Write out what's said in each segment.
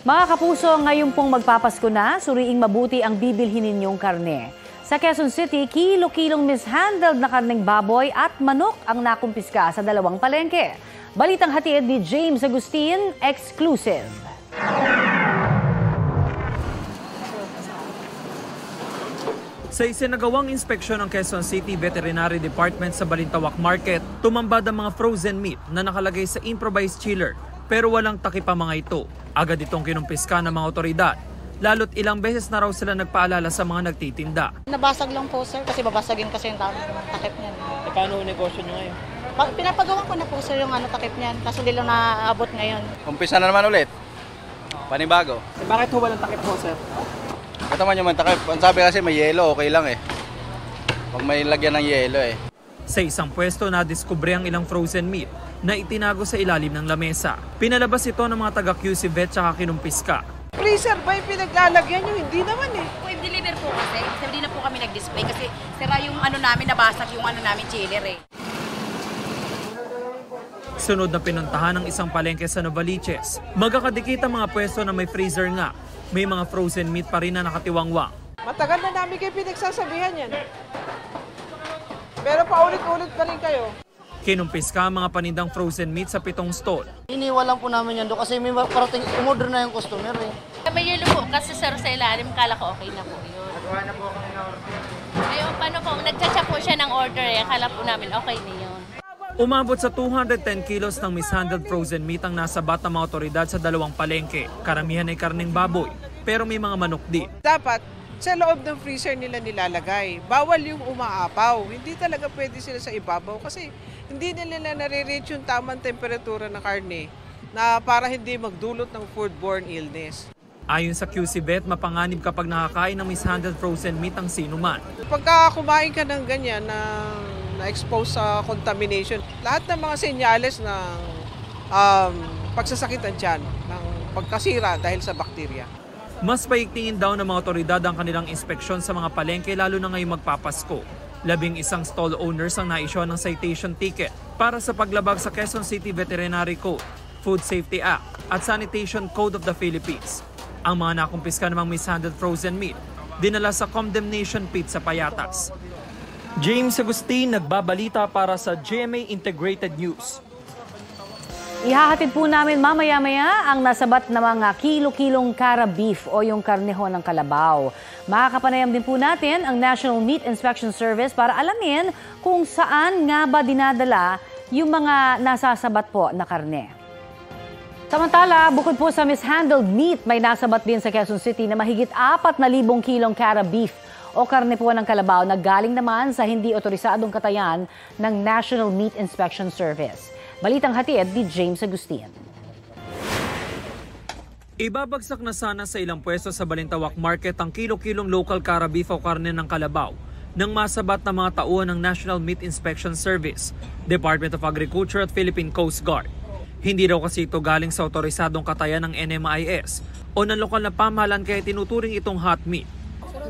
Mga kapuso, ngayon pong magpapasko na, suriing mabuti ang bibilhin ninyong karne. Sa Quezon City, kilo-kilong mishandled na karneng baboy at manok ang nakumpiska sa dalawang palengke. Balitang hatid ni James Agustin, exclusive. Sa isinagawang inspeksyon ng Quezon City Veterinary Department sa Balintawak Market, tumambad ang mga frozen meat na nakalagay sa improvised chiller pero walang takip ang mga ito. Agad itong kinumpiska ng mga otoridad. Lalo't ilang beses na raw sila nagpaalala sa mga nagtitinda. Nabasag lang po sir kasi babasagin kasi yung takip niyan. E paano ang negosyo nyo ngayon? Pinapagawa ko na po sir yung takip niyan kasi hindi lang naaabot ngayon. Umpisa na naman ulit. Panibago. Bakit ho walang takip po sir? Ito man yung takip. Ang sabi kasi may yelo, okay lang eh. Pag may lagyan ng yelo eh. Sa isang pwesto na diskubre ang ilang frozen meat na itinago sa ilalim ng lamesa. Pinalabas ito ng mga taga-QC Vet tsaka kinumpiska. Freezer ba yung pinaglalagyan nyo? Hindi naman eh. Kung deliver po kasi, hindi na po kami nag-display kasi sira yung namin, nabasag yung namin chiller eh. Sunod na pinuntahan ng isang palengke sa Novaliches. Magkakadikit ang mga pwesto na may freezer nga. May mga frozen meat pa rin na nakatiwangwang. Matagal na namin kayo pinagsasabihan yan. Pero paulit-ulit pa rin kayo. Kinumpiska ang mga panindang frozen meat sa 7 stall. Iniwalan po namin yan doon kasi may parating umorder na yung customer eh. May yelo po kasi sir sa ilalim, kala ko okay na po yun. Nagawa na po kami na order. Ayun, paano po, nagchatcha po siya ng order eh, kala po namin okay na yun. Umabot sa 210 kilos ng mishandled frozen meat ang nasabat ng mga otoridad sa dalawang palengke. Karamihan ay karneng baboy, pero may mga manok din. Dapat sa loob ng freezer nila nilalagay. Bawal yung umaapaw. Hindi talaga pwede sila sa ibabaw kasi hindi nila nare-reach yung tamang temperatura ng karne na para hindi magdulot ng foodborne illness. Ayon sa QC Vet, mapanganib kapag nakakain ng mishandled frozen meat ang sinuman. Pagka kumain ka ng ganyan na-expose sa contamination, lahat ng mga senyales ng pagsasakit ng tiyan, ng pagkasira dahil sa bakterya. Mas paigtingin daw ng mga otoridad ang kanilang inspeksyon sa mga palengke lalo na ngayong magpapasko. 11 stall owners ang na-issue ng citation ticket para sa paglabag sa Quezon City Veterinary Code, Food Safety Act at Sanitation Code of the Philippines. Ang mga nakumpiska namang mishandled frozen meat dinala sa condemnation pit sa Payatas. James Agustin, nagbabalita para sa GMA Integrated News. Ihahatid po namin mamaya-maya ang nasabat na mga kilo-kilong cara beef o yung karneho ng kalabaw. Makakapanayam din po natin ang National Meat Inspection Service para alamin kung saan nga ba dinadala yung mga nasasabat po na karne. Samantala, bukod po sa mishandled meat, may nasabat din sa Quezon City na mahigit 4,000 kilong cara beef o karne po ng kalabaw na galing naman sa hindi otorisadong katayan ng National Meat Inspection Service. Balitang hatid ni James Agustin. Ibabagsak na sana sa ilang pwesto sa Balintawak Market ang kilo-kilong local cara beef o karne ng kalabaw nang masabat na mga tauhan ng National Meat Inspection Service, Department of Agriculture at Philippine Coast Guard. Hindi raw kasi ito galing sa otorisadong katayan ng NMIS o ng lokal na pamahalaan kaya tinuturing itong hot meat.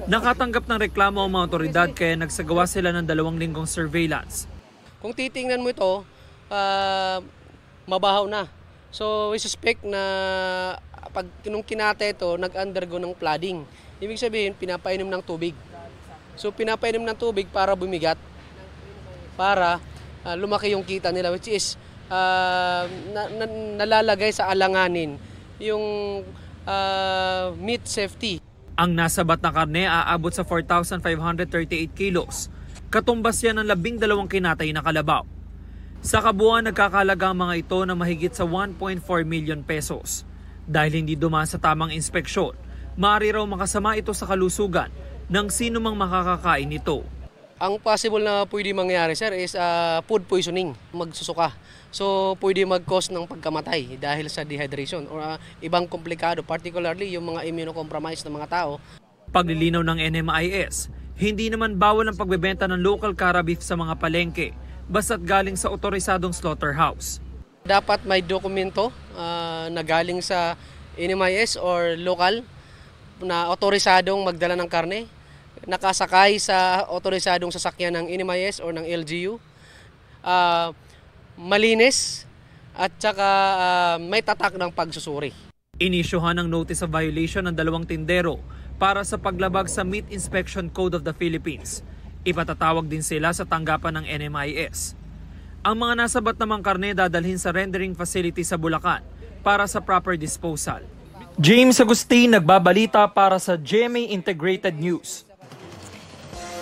Nakatanggap ng reklamo ang mga otoridad kaya nagsagawa sila ng 2 linggong surveillance. Kung titingnan mo ito, mabahaw na. So we suspect na pag nung kinate ito, nag-undergo ng flooding. Ibig sabihin, pinapainom ng tubig. So pinapainom ng tubig para bumigat, para lumaki yung kita nila, which is nalalagay sa alanganin yung meat safety. Ang nasabat na karne aabot sa 4,538 kilos. Katumbas yan ng 12 kinatay na kalabaw. Sa kabuuan, nagkakalaga ang mga ito na mahigit sa 1.4 million pesos. Dahil hindi dumaan sa tamang inspeksyon, maaari raw makasama ito sa kalusugan ng sino mang makakakain nito. Ang possible na pwede mangyari, sir, is food poisoning, magsusuka. So pwede mag-cause ng pagkamatay dahil sa dehydration or ibang komplikado, particularly yung mga immunocompromised na mga tao. Paglilinaw ng NMIS, hindi naman bawal ang pagbebenta ng local cara beef sa mga palengke basta't galing sa otorisadong slaughterhouse. Dapat may dokumento na galing sa NMIS or local na otorisadong magdala ng karne, nakasakay sa otorisadong sasakyan ng NMIS or ng LGU, malinis at saka may tatak ng pagsusuri. Inisyuhan ng notice of violation ng 2 tindero para sa paglabag sa Meat Inspection Code of the Philippines. Ipatatawag din sila sa tanggapan ng NMIS. Ang mga nasabat namang karne dadalhin sa rendering facility sa Bulacan para sa proper disposal. James Agustin, nagbabalita para sa GMA Integrated News.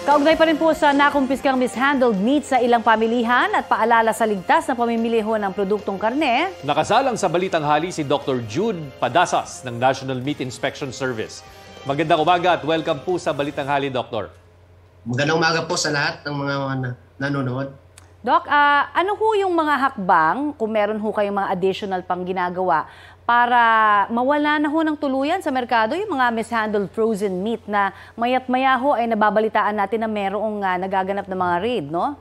Kaugnay pa rin po sa nakumpiskang mishandled meat sa ilang pamilihan at paalala sa ligtas na pamimili ho ng produktong karne. Nakasalang sa Balitang Hali si Dr. Jude Padasas ng National Meat Inspection Service. Magandang umaga at welcome po sa Balitang Hali, Dr. Magandang umaga po sa lahat ng mga nanonood. Doc, ano ho yung mga hakbang, kung meron ho kayong mga additional pang ginagawa, para mawala na ho ng tuluyan sa merkado yung mga mishandled frozen meat na mayat-maya ho ay nababalitaan natin na merong nagaganap na mga raid, no?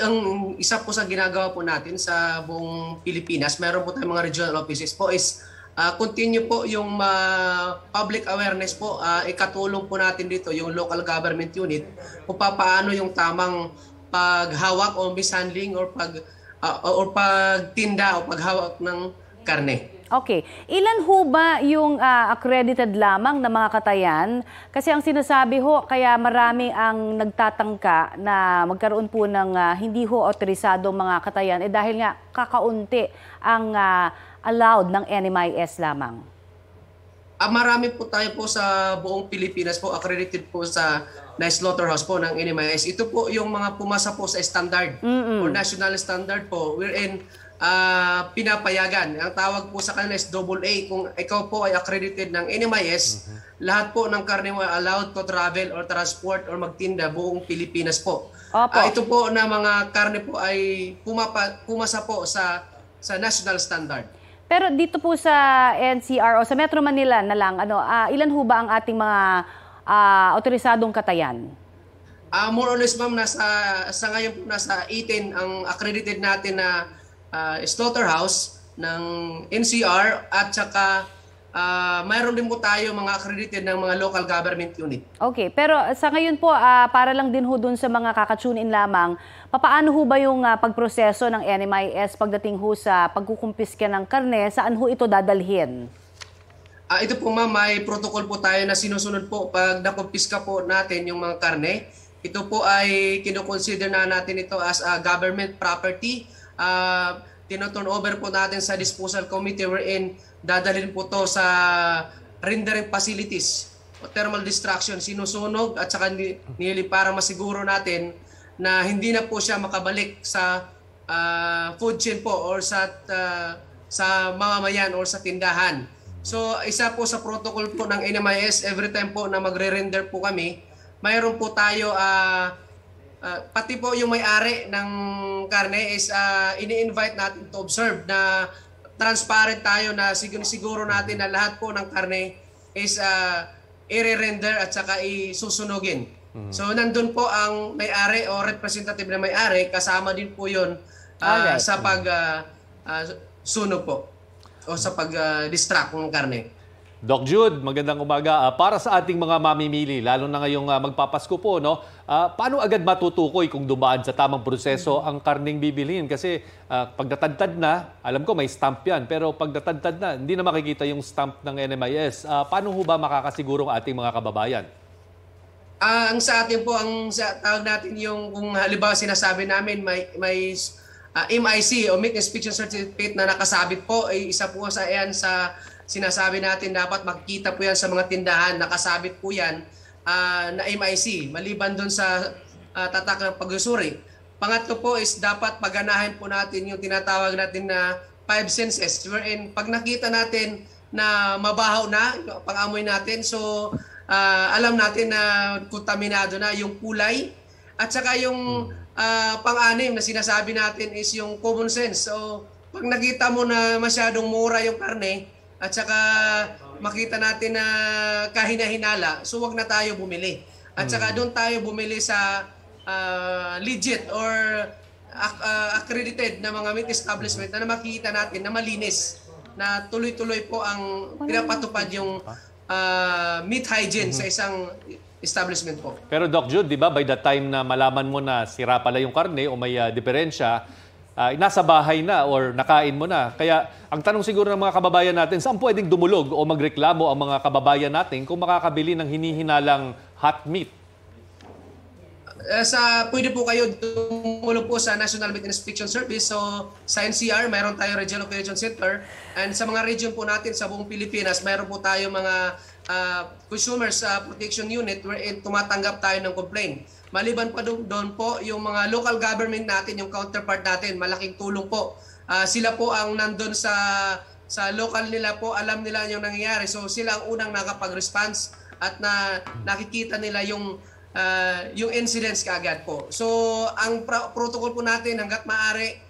Ang isa po sa ginagawa po natin sa buong Pilipinas, meron po tayong mga regional offices po is continue po yung public awareness po, ikatulong po natin dito yung local government unit kung paano yung tamang paghawak o mishandling or pagtinda o paghawak ng karne. Okay. Ilan ho ba yung accredited lamang na mga katayan? Kasi ang sinasabi ho, kaya marami ang nagtatangka na magkaroon po ng hindi ho otorisado mga katayan dahil nga kakaunti ang allowed ng NMIS lamang. Marami po tayo po sa buong Pilipinas po, accredited po sa slaughterhouse po ng NMIS. Ito po yung mga pumasa po sa standard or national standard po wherein pinapayagan. Ang tawag po sa kanila is AA. Kung ikaw po ay accredited ng NMIS, lahat po ng karne mo allowed to travel or transport or magtinda buong Pilipinas po. Ito po na mga karne po ay pumasa po sa national standard. Pero dito po sa NCR o sa Metro Manila na lang, ilan ho ba ang ating mga otorisadong katayan? More or less, ma'am, sa ngayon po nasa 18 ang accredited natin na slaughterhouse ng NCR at saka mayroon din po tayo mga accredited ng mga local government unit. Okay, pero sa ngayon po, para lang din ho dun sa mga kakatune-in lamang, papaano ho ba yung pagproseso ng NMIS pagdating ho sa pagkukumpiska ng karne, saan ho ito dadalhin? Ito po, ma'am, may protocol po tayo na sinusunod po pag nakumpiska po natin yung mga karne. Ito po ay kinoconsider na natin ito as a government property. Tinoturn over po natin sa disposal committee wherein dadalhin po to sa rendering facilities o thermal destruction, sinusunog at saka nili para masiguro natin na hindi na po siya makabalik sa food chain po or sa mamamayan or sa tindahan. So isa po sa protocol po ng NMIS, every time po na magre-render po kami, mayroon po tayo pati po yung may-ari ng karne is ini-invite natin to observe na transparent tayo na siguro natin na lahat po ng karne is i-render at saka isusunugin. So nandun po ang may-ari o representative na may-ari, kasama din po yun sa pag-sunog po o sa pag-distract ng karne. Doc Jude, magandang umaga. Para sa ating mga mamimili, lalo na ngayong magpapasko po, no? Paano agad matutukoy kung dumaan sa tamang proseso ang karning bibilhin? Kasi pag natadtad na, alam ko may stamp yan, pero pag natadtad na, hindi na makikita yung stamp ng NMIS. Paano ho ba makakasiguro ang ating mga kababayan? Ang sa atin po, ang tawag natin yung kung halimbawa sinasabi namin may MIC o Meat Inspection Certificate na nakasabit po, ay isa po sa sinasabi natin dapat makikita po yan sa mga tindahan, nakasabit po yan na MIC, maliban doon sa tatak ng pag-usuri. Pangatlo po is dapat paganahin po natin yung tinatawag natin na 5 senses, wherein pag nakita natin na mabahaw na, pang-amoy natin, so alam natin na kontaminado na yung kulay, at saka yung pang-anim na sinasabi natin is yung common sense. So pag nakita mo na masyadong mura yung karne, at saka makita natin na kahina-hinala, so wag na tayo bumili. At saka doon tayo bumili sa legit or accredited na mga meat establishment na makikita natin na malinis, na tuloy-tuloy po ang pinapatupad yung meat hygiene sa isang establishment po. Pero Doc Jude, di ba, by the time na malaman mo na sira pala yung karne o may diferensya, nasa bahay na or nakain mo na. Kaya ang tanong siguro ng mga kababayan natin, saan pwedeng dumulog o magreklamo ang mga kababayan natin kung makakabili ng hinihinalang hot meat? Pwede po kayo dumulog po sa National Meat Inspection Service. So sa NCR, mayroon tayo Regional Operation Center. And sa mga region po natin sa buong Pilipinas, mayroon po tayo mga Consumers Protection Unit wherein tumatanggap tayo ng complaint. Maliban pa doon po, yung mga local government natin, yung counterpart natin, malaking tulong po. Sila po ang nandun sa local nila po, alam nila yung nangyayari. So sila ang unang nakapag-response at nakikita nila yung incidents kaagad po. So ang protocol po natin hanggat maaari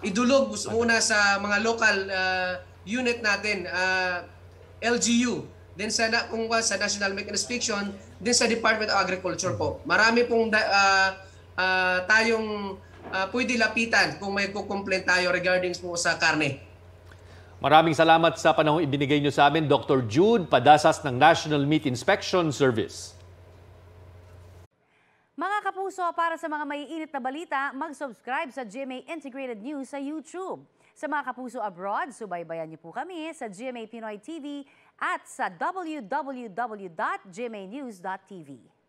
idulog muna sa mga local unit natin, LGU, then sa National Meat Inspection, din sa Department of Agriculture po. Marami pong tayong pwede lapitan kung may kukomplain tayo regarding po sa karne. Maraming salamat sa panahong ibinigay niyo sa amin, Dr. Jude Padasas ng National Meat Inspection Service. Mga kapuso, para sa mga maiinit na balita, mag-subscribe sa GMA Integrated News sa YouTube. Sa mga kapuso abroad, subaybayan niyo po kami sa GMA Pinoy TV at sa www.gmanews.tv.